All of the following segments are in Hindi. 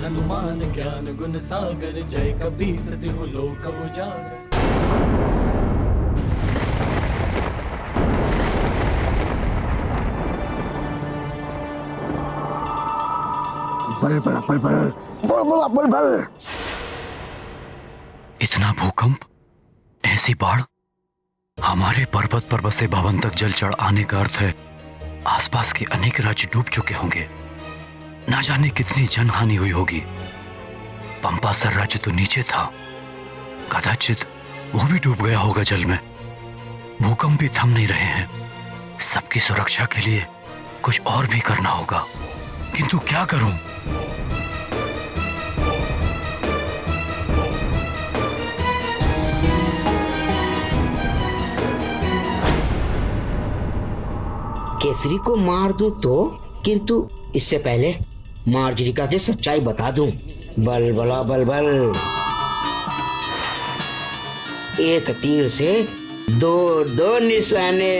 हनुमान ज्ञान गुण सागर, जय कपीस तिहु लोक उजागर। बल बल बल बल बल बल बल बल। इतना भूकंप, ऐसी बाढ़, हमारे पर्वत पर बसे भवन तक जल चढ़ आने का अर्थ है आसपास के अनेक राज्य डूब चुके होंगे। ना जाने कितनी जनहानि हुई होगी। पंपासर राज्य तो नीचे था, कदाचित वो भी डूब गया होगा जल में। भूकंप भी थम नहीं रहे हैं। सबकी सुरक्षा के लिए कुछ और भी करना होगा, किंतु क्या करूं? केसरी को मार दूं तो, किंतु इससे पहले मार्जरिका की सच्चाई बता दूं। बल बला बल बल। एक तीर से दो निशाने।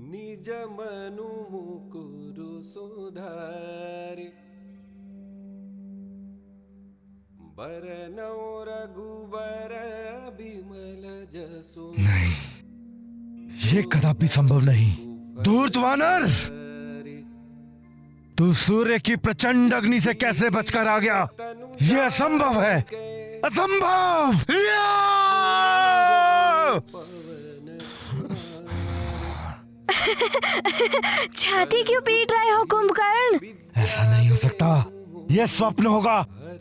निज मनु मुकुरु सुधारि, बरनौ रघुबर बिमल जसु। नहीं, ये कदापि संभव नहीं। धूर्त वानर, तू सूर्य की प्रचंड अग्नि से कैसे बचकर आ गया? ये असंभव है, असंभव। छाती क्यों पीट रहे हो कुंभकर्ण? ऐसा नहीं हो सकता, ये स्वप्न होगा,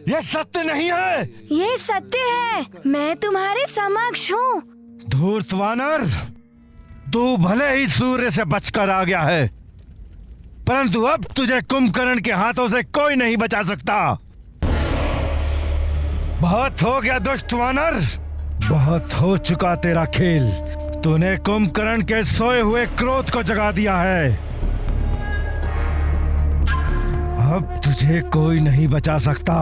ये सत्य नहीं है। ये सत्य है, मैं तुम्हारे समक्ष हूँ। धूर्त वानर, तू भले ही सूर्य से बचकर आ गया है, परंतु अब तुझे कुंभकर्ण के हाथों से कोई नहीं बचा सकता। बहुत हो गया दुष्ट वानर, बहुत हो चुका तेरा खेल। तूने कुंभकर्ण के सोए हुए क्रोध को जगा दिया है। अब तुझे कोई नहीं बचा सकता।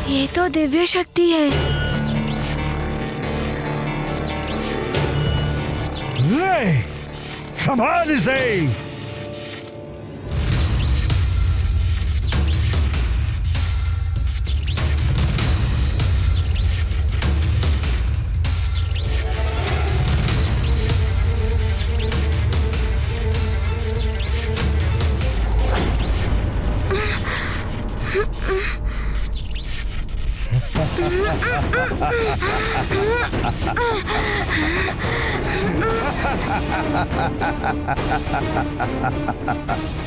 ये तो दिव्य शक्ति है। ले, संभाल इसे।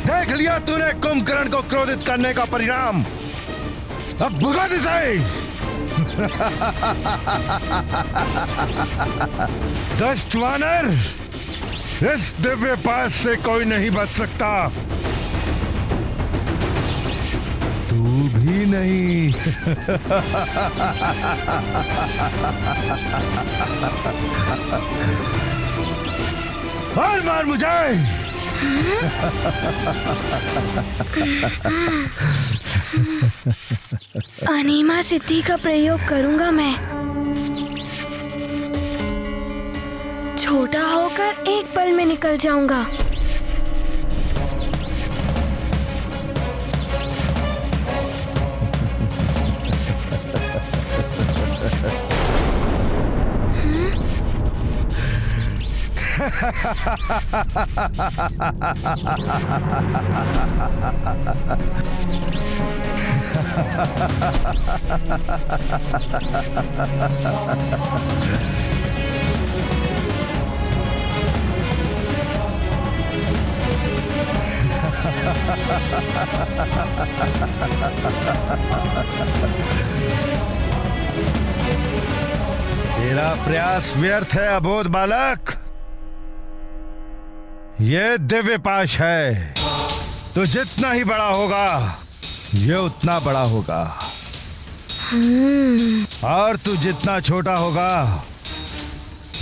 देख लिया तूने कुंभकर्ण को क्रोधित करने का परिणाम। अब भुगत इसे। दुष्ट वानर, इस दिव्य पास से कोई नहीं बच सकता, तू भी नहीं। और मार मुझे। अनीमा सिद्धि का प्रयोग करूंगा मैं। छोटा होकर एक पल में निकल जाऊंगा। तेरा प्रयास व्यर्थ है अबोध बालक। ये दिव्य पाश है, तो जितना ही बड़ा होगा ये उतना बड़ा होगा, और तू जितना छोटा होगा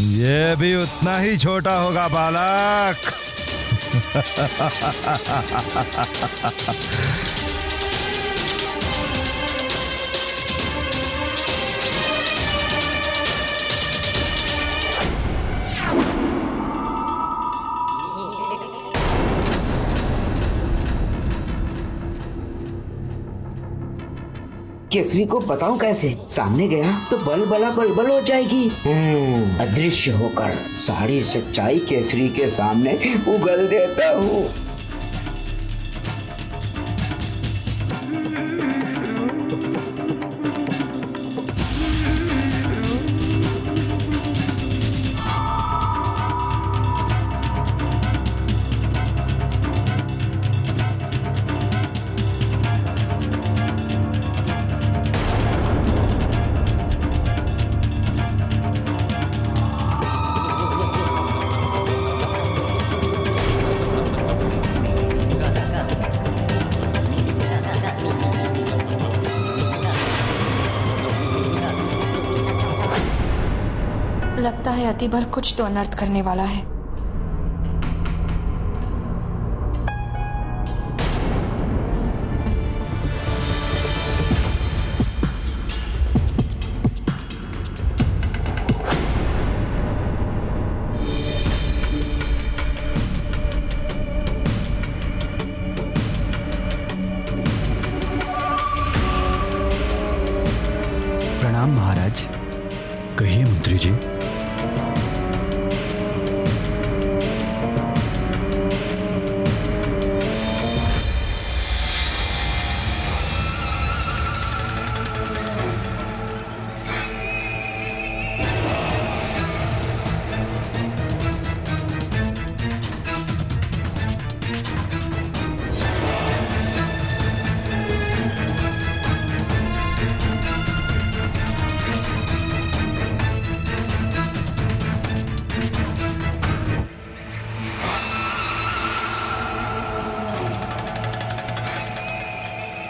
ये भी उतना ही छोटा होगा बालक। केसरी को बताऊं कैसे? सामने गया तो बल बला बल बल हो जाएगी। अदृश्य होकर सारी सच्चाई केसरी के सामने उगल देता हूँ। लगता है अतिबल कुछ तो अनर्थ करने वाला है। प्रणाम महाराज। कहिए मंत्री जी।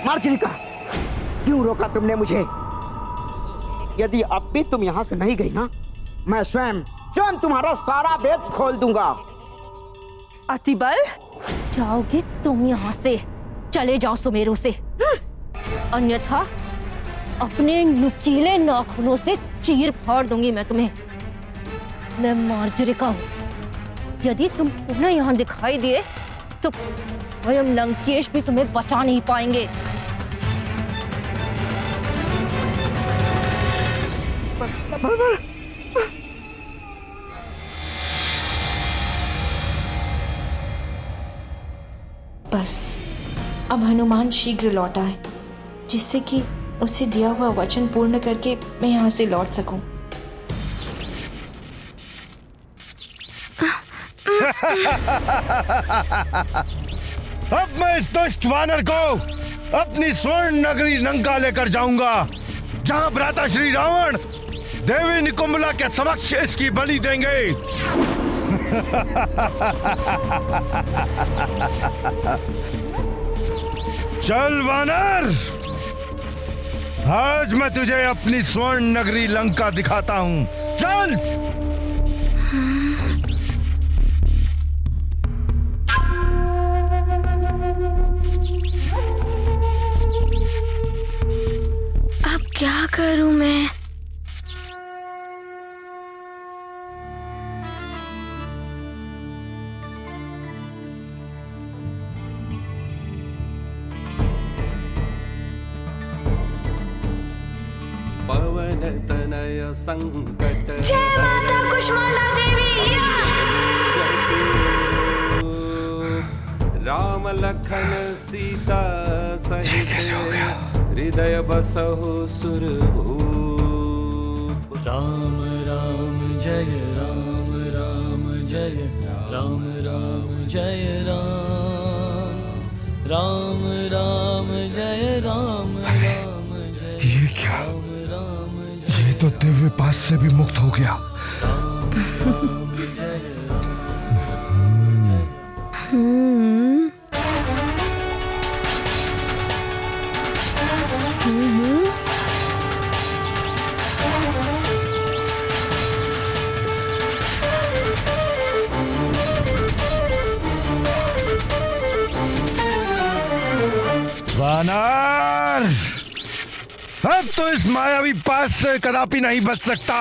मार्जरिका, क्यों रोका तुमने मुझे? यदि अब भी तुम यहाँ से नहीं गई ना, मैं स्वयं तुम्हारा सारा भेद खोल दूंगा। अतिबल, जाओगे तुम यहाँ से? चले जाओ सुमेरु से, अन्यथा अपने नुकीले नाखूनों से चीर फाड़ दूंगी मैं तुम्हें। मैं मार्जरिका हूँ। यदि तुम पुनः यहाँ दिखाई दिए तो स्वयं लंकेश भी तुम्हें बचा नहीं पाएंगे। बस अब हनुमान शीघ्र लौट आए, जिससे कि उसे दिया हुआ वचन पूर्ण करके मैं यहाँ से लौट सकूं। अब मैं इस दुष्ट वानर को अपनी स्वर्ण नगरी लंका लेकर जाऊंगा, जहां भ्राता श्री रावण देवी निकुंभला के समक्ष इसकी बलि देंगे। चल वानर, आज मैं तुझे अपनी स्वर्ण नगरी लंका दिखाता हूं। चल। अब क्या करूं मैं? पवन तनय संकट जय माता कुष्मांडा देवी। राम लखन सीता ये कैसे हो गया? हृदय बसहु सुरभूप। राम राम जय राम राम जय राम राम जय राम राम राम जय राम राम जय ये क्या? राम राम ये तो दिव्य पास से भी मुक्त हो गया। राम जय राम वानर, अब तो इस मायावी पास से कदापि नहीं बच सकता।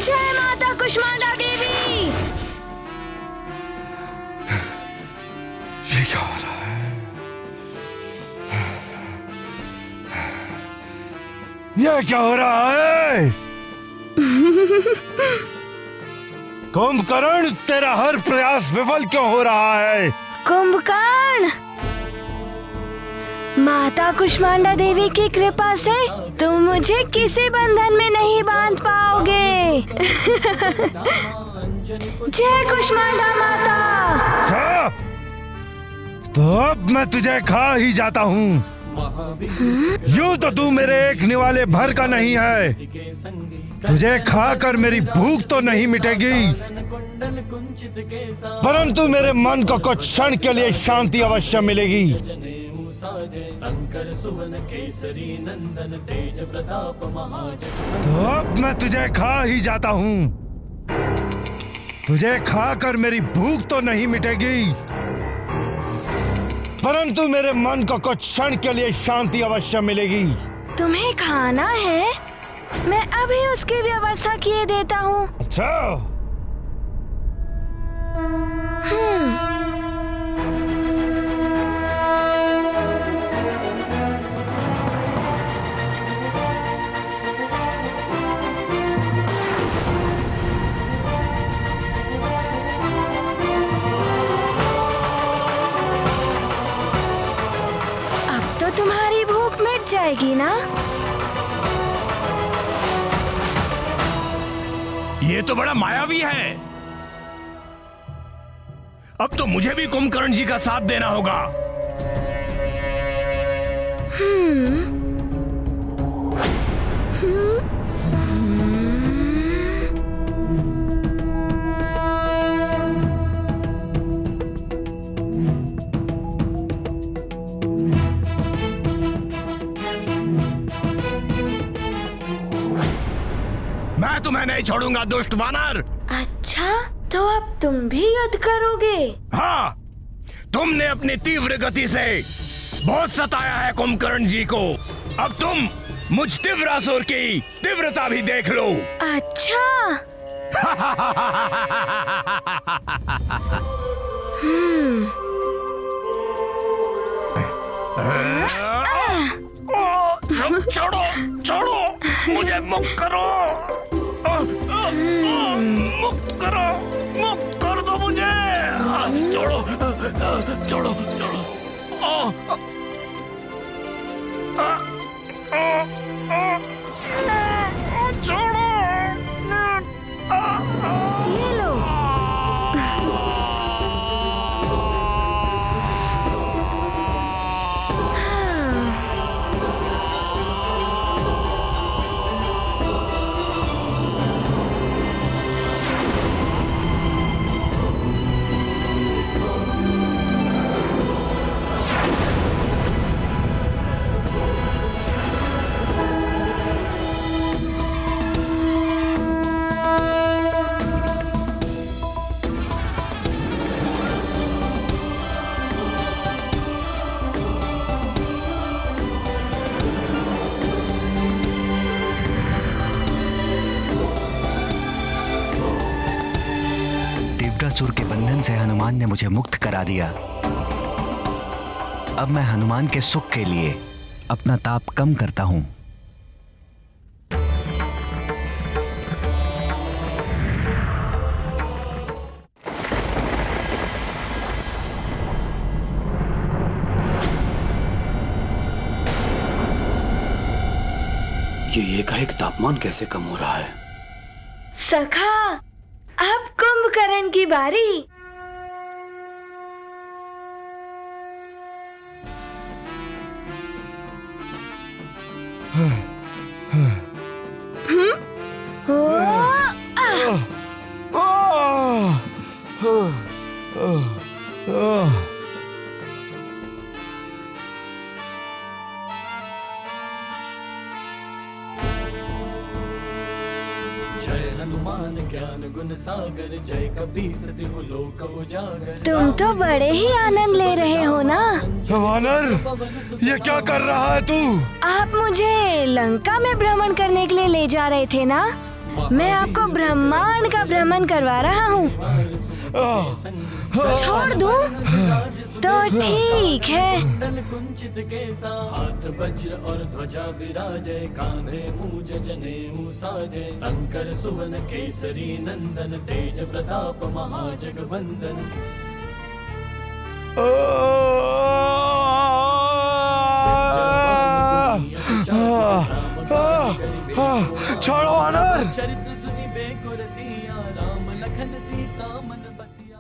जय माता कुष्मांडा देवी। ये क्या हो रहा है? ये क्या हो रहा है? कुंभकर्ण, तेरा हर प्रयास विफल क्यों हो रहा है? कुंभकर्ण, माता कुष्मांडा देवी की कृपा से तुम मुझे किसी बंधन में नहीं बांध पाओगे। जय कुष्मांडा माता। अच्छा, तो अब मैं तुझे खा ही जाता हूँ। यूं तो तू मेरे एक निवाले भर का नहीं है, तुझे खाकर मेरी भूख तो नहीं मिटेगी, परंतु मेरे मन को कुछ क्षण के लिए शांति अवश्य मिलेगी। शंकर सुवन केसरी नंदन तेज प्रताप महाजगवंदन। तो अब मैं तुझे खा ही जाता हूँ, तुझे खाकर मेरी भूख तो नहीं मिटेगी, परंतु मेरे मन को कुछ क्षण के लिए शांति अवश्य मिलेगी। तुम्हें खाना है? मैं अभी उसकी व्यवस्था किए देता हूँ। अच्छा, अब तो तुम्हारी भूख मिट जाएगी ना? ये तो बड़ा मायावी है। अब तो मुझे भी कुंभकर्ण जी का साथ देना होगा। मैं तुम्हें नहीं छोड़ूंगा दुष्ट वानर। अच्छा, तो अब तुम भी युद्ध करोगे? हाँ, तुमने अपनी तीव्र गति से बहुत सताया है कुंभकर्ण जी को, अब तुम मुझ तीव्रासुर की तीव्रता भी देख लो। अच्छा। छोड़ो छोड़ो, मुझे मुक्त करो, मुक्त करो, मुक्त कर दो मुझे। छोड़ो छोड़ो छोड़ो, छोड़ो। ये लो। दिव्यासुर के बंधन से हनुमान ने मुझे मुक्त करा दिया। अब मैं हनुमान के सुख के लिए अपना ताप कम करता हूं। ये एकाएक तापमान कैसे कम हो रहा है? सखा, अब कुंभकर्ण की बारी। जय हनुमान ज्ञान गुण सागर, जय कपीस तिहु लोक उजागर। तुम तो बड़े ही आनंद ले रहे हो ना? वानर, ये क्या कर रहा है तू? आप मुझे लंका में भ्रमण करने के लिए ले जा रहे थे ना? मैं आपको ब्रह्मांड का भ्रमण करवा रहा हूँ। छोड़ दूं? तो ठीक है। कुंचित केसा, हाथ वज्र और ध्वजा विराजय, कांधे मूज जनेऊ साजय। शंकर सुवन केसरी नंदन, तेज प्रताप महाजगवंदन। छोड़ो वानर। चरित्र सुनि बेको रसिया, राम लखन सीता मन बसिया।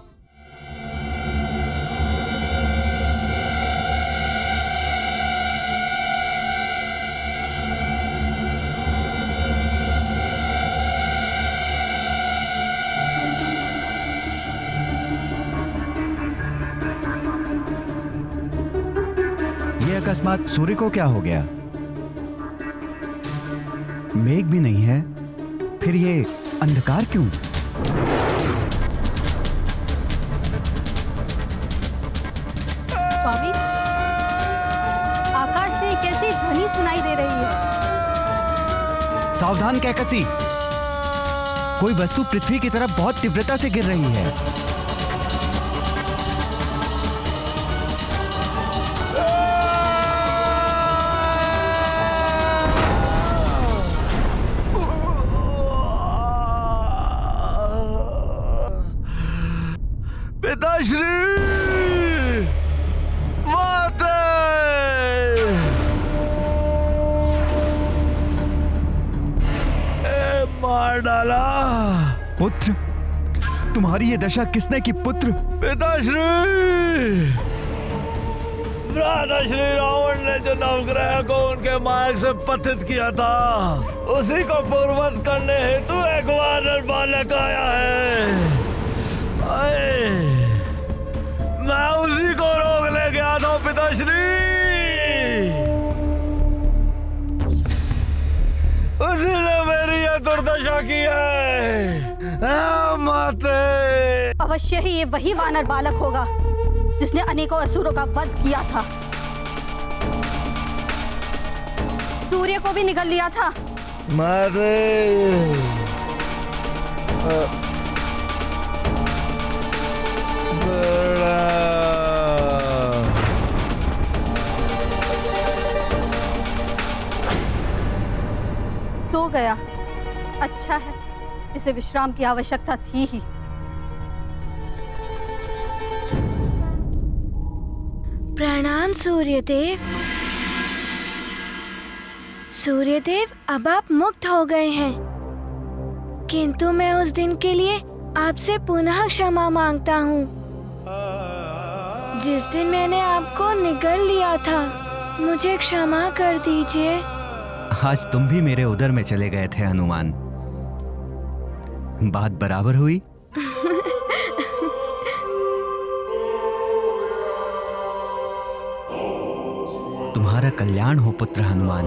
ये अकस्मात सूर्य को क्या हो गया? मेघ भी नहीं है, फिर ये अंधकार क्यों? स्वामी, आकाश से कैसी ध्वनि सुनाई दे रही है? सावधान कैकसी, कोई वस्तु पृथ्वी की तरफ बहुत तीव्रता से गिर रही है। पिताश्री, माते! मार डाला। पुत्र, तुम्हारी ये दशा किसने की पुत्र? पिताश्री, भ्राता श्री रावण ने जो नवग्रह को उनके मार्ग से पतित किया था, उसी को पूर्ववत करने हेतु एक वानर बालक आया है। मैं उसी को रोकने गया था पिताश्री। उसी ने मेरी यह दुर्दशा की है। माते, अवश्य ही ये वही वानर बालक होगा जिसने अनेकों असुरों का वध किया था। सूर्य को भी निगल लिया था। माते, सो गया। अच्छा है, इसे विश्राम की आवश्यकता थी ही। प्रणाम सूर्यदेव। सूर्यदेव, अब आप मुक्त हो गए हैं, किंतु मैं उस दिन के लिए आपसे पुनः क्षमा मांगता हूँ जिस दिन मैंने आपको निगल लिया था। मुझे क्षमा कर दीजिए। आज तुम भी मेरे उदर में चले गए थे हनुमान। बात बराबर हुई। तुम्हारा कल्याण हो पुत्र हनुमान।